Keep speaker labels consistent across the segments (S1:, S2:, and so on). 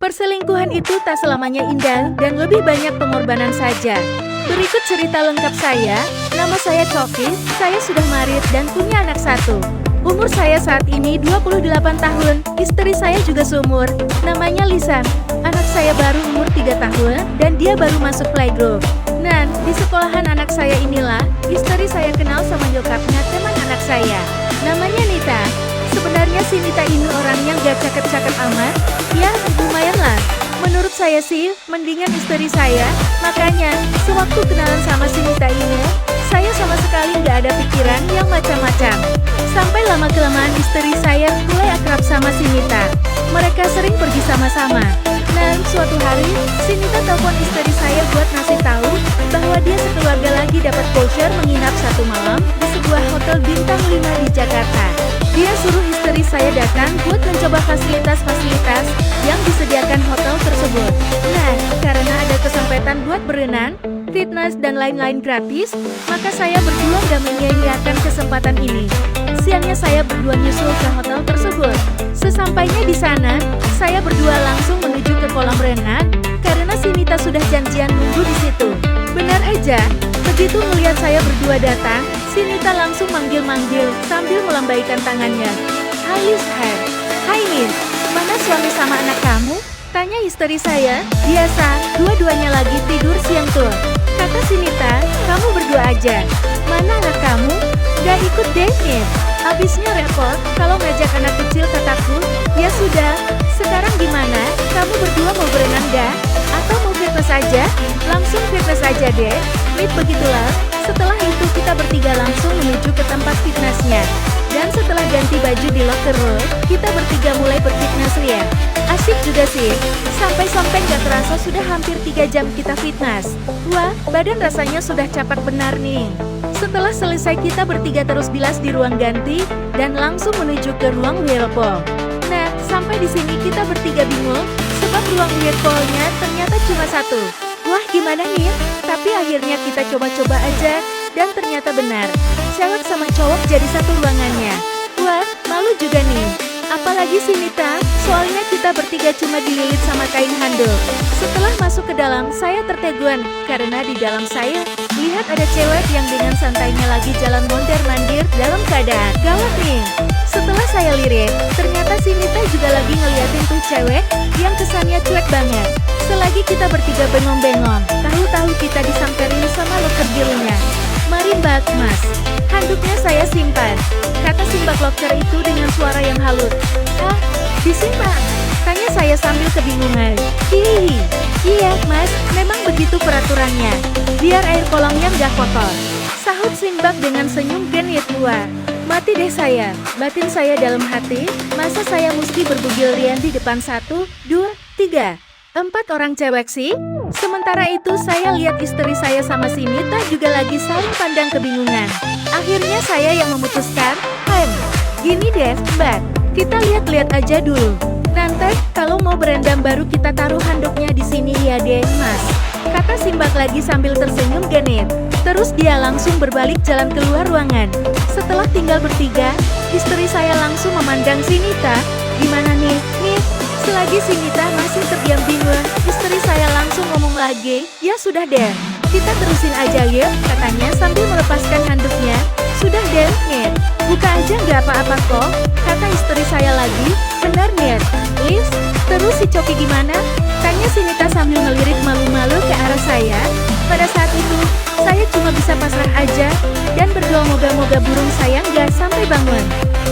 S1: Perselingkuhan itu tak selamanya indah dan lebih banyak pengorbanan saja. Berikut cerita lengkap saya. Nama saya Coki, saya sudah married dan punya anak satu. Umur saya saat ini 28 tahun, istri saya juga seumur, namanya Lisan. Anak saya baru umur 3 tahun dan dia baru masuk playgroup. Nah, di sekolahan anak saya inilah, istri saya kenal sama nyokapnya teman anak saya. Namanya Nita. Sebenarnya si Nita ini orang yang gak cakep-cakep amat. Ya, lumayan lah. Menurut saya sih, mendingan istri saya. Makanya, sewaktu kenalan sama si Nita ini, saya sama sekali gak ada pikiran yang macam-macam. Sampai lama-kelamaan istri saya mulai akrab sama si Nita. Mereka sering pergi sama-sama. Nah, suatu hari, si Nita telepon istri saya buat ngasih tahu bahwa dia sekeluarga lagi dapat voucher menginap satu malam di sebuah hotel bintang 5 di Jakarta. Dia suruh istri saya datang buat mencoba fasilitas-fasilitas yang disediakan hotel tersebut. Nah, karena ada kesempatan buat berenang, fitness, dan lain-lain gratis, maka saya berdua gak menyia-nyiakan kesempatan ini. Siangnya saya berdua nyusul ke hotel tersebut. Sesampainya di sana, saya berdua langsung menuju ke kolam renang karena si Nita sudah janjian nunggu di situ. Benar aja, begitu melihat saya berdua datang, si Nita langsung manggil-manggil sambil melambaikan tangannya. Hai Min, mana suami sama anak kamu? Tanya istri saya. Biasa, dua-duanya lagi tidur siang tuh. Kata si Nita, kamu berdua aja. Mana anak kamu? Gak ikut deh, Min. Abisnya repot kalau ngajak anak kecil kataku. Ya sudah, sekarang gimana? Kamu berdua mau berenang gak? Atau mau fitness aja? Langsung fitness aja deh. Mit, begitulah. Setelah itu kita bertiga langsung menuju ke tempat fitnessnya. Dan setelah ganti baju di locker room, kita bertiga mulai berfitness lihat. Asik juga sih. Sampai-sampai gak terasa sudah hampir 3 jam kita fitness. Wah, badan rasanya sudah capak benar nih. Setelah selesai kita bertiga terus bilas di ruang ganti dan langsung menuju ke ruang whirlpool. Nah, sampai di sini kita bertiga bingung sebab ruang whirlpoolnya ternyata cuma satu. Wah, gimana nih? Tapi akhirnya kita coba-coba aja dan ternyata benar. Cewek sama cowok jadi satu ruangannya. Wah, malu juga nih. Apalagi si Nita, soalnya kita bertiga cuma dililit sama kain handuk. Setelah masuk ke dalam, saya tertegun karena di dalam saya lihat ada cewek yang dengan santainya lagi jalan mondar-mandir dalam keadaan gawat nih. Setelah saya lirik, ternyata si Nita juga lagi ngeliatin tuh cewek yang kesannya cuek banget. Selagi kita bertiga bengong-bengong, tahu-tahu kita disamperin sama loker dealnya. Mari mbak, mas, handuknya saya simpan, kata si mbak loker itu dengan suara yang halus. Ah, disimpan? Tanya saya sambil kebingungan. Hihihi, iya mas, memang begitu peraturannya, biar air kolongnya nggak kotor, sahut si mbak dengan senyum genit luar. Mati deh saya, batin saya dalam hati, masa saya mesti berbugil rian di depan 1, 2, 3, 4 orang cewek sih? Sementara itu saya lihat istri saya sama si Nita juga lagi saling pandang kebingungan. Akhirnya saya yang memutuskan, gini deh mbak, kita lihat-lihat aja dulu. Nanti kalau mau berendam baru kita taruh handuknya di sini ya deh mas, kata si mbak lagi sambil tersenyum genit. Terus dia langsung berbalik jalan keluar ruangan. Setelah tinggal bertiga, istri saya langsung memandang si Nita. Gimana nih, Nit? Selagi si Nita masih terdiam bingung, istri saya langsung ngomong lagi. Ya sudah deh, kita terusin aja yuk, katanya sambil melepaskan handuknya. Sudah deh, Nit, buka aja nggak apa-apa kok, kata istri saya lagi. Benar Nit, Liz, terus si Coki gimana? Tanya si Nita sambil melirik malu-malu ke arah saya. Pada saat itu, saya cuma bisa pasrah aja dan berdoa moga-moga burung saya nggak sampai bangun.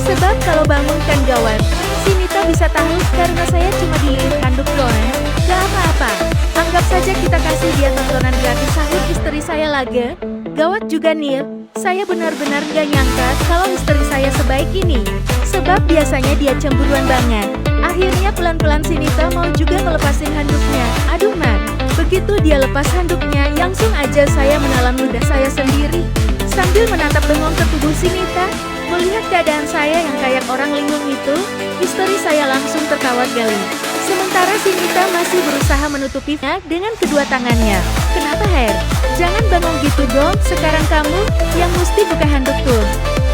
S1: Sebab kalau bangun kan gawat. Si Nita bisa tahu karena saya cuma dililit handuk doang. Gak apa-apa, anggap saja kita kasih dia tontonan gratis, sahut istri saya lagi. Gawat juga Nil, saya benar-benar gak nyangka kalau istri saya sebaik ini. Sebab biasanya dia cemburuan banget. Akhirnya pelan-pelan si Nita mau juga melepasin handuknya. Aduh mat, begitu dia lepas handuknya, langsung aja saya menelan ludah saya sendiri. Sambil menatap bengong ke tubuh si Nita, melihat keadaan saya yang kayak orang linglung itu, istri saya langsung tertawa gali. Sementara si Nita masih berusaha menutupinya dengan kedua tangannya. Kenapa Her? Jangan bengong gitu dong, sekarang kamu yang mesti buka handuk tuh,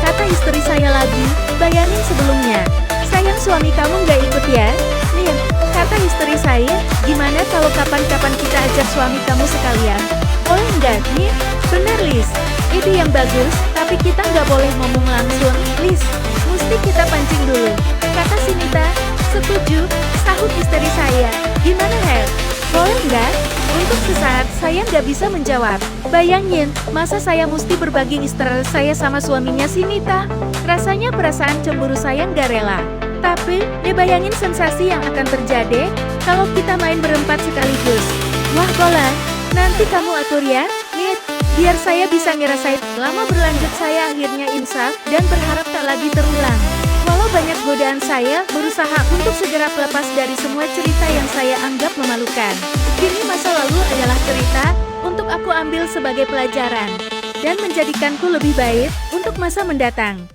S1: kata istri saya lagi. Bayangin sebelumnya, sayang suami kamu nggak ikut ya? Nih, Kata istri saya, gimana kalau kapan-kapan kita ajak suami kamu sekalian? Boleh nggak, Nih? Bener, Lis. Ide yang bagus, tapi kita nggak boleh ngomong langsung, Lis. Mesti kita pancing dulu. Kata Sinita, setuju, sahut istri saya. Gimana, Her? Boleh nggak? Untuk sesaat, saya nggak bisa menjawab. Bayangin, masa saya mesti berbagi istirahat saya sama suaminya Sinita? Rasanya perasaan cemburu saya nggak rela. Tapi, ya bayangin sensasi yang akan terjadi kalau kita main berempat sekaligus. Wah, Golan, nanti kamu atur ya, Nit. Biar saya bisa ngerasain. Lama berlanjut saya akhirnya insaf dan berharap tak lagi terulang. Walau banyak godaan, saya berusaha untuk segera lepas dari semua cerita yang saya anggap memalukan. Kini masa lalu adalah cerita untuk aku ambil sebagai pelajaran dan menjadikanku lebih baik untuk masa mendatang.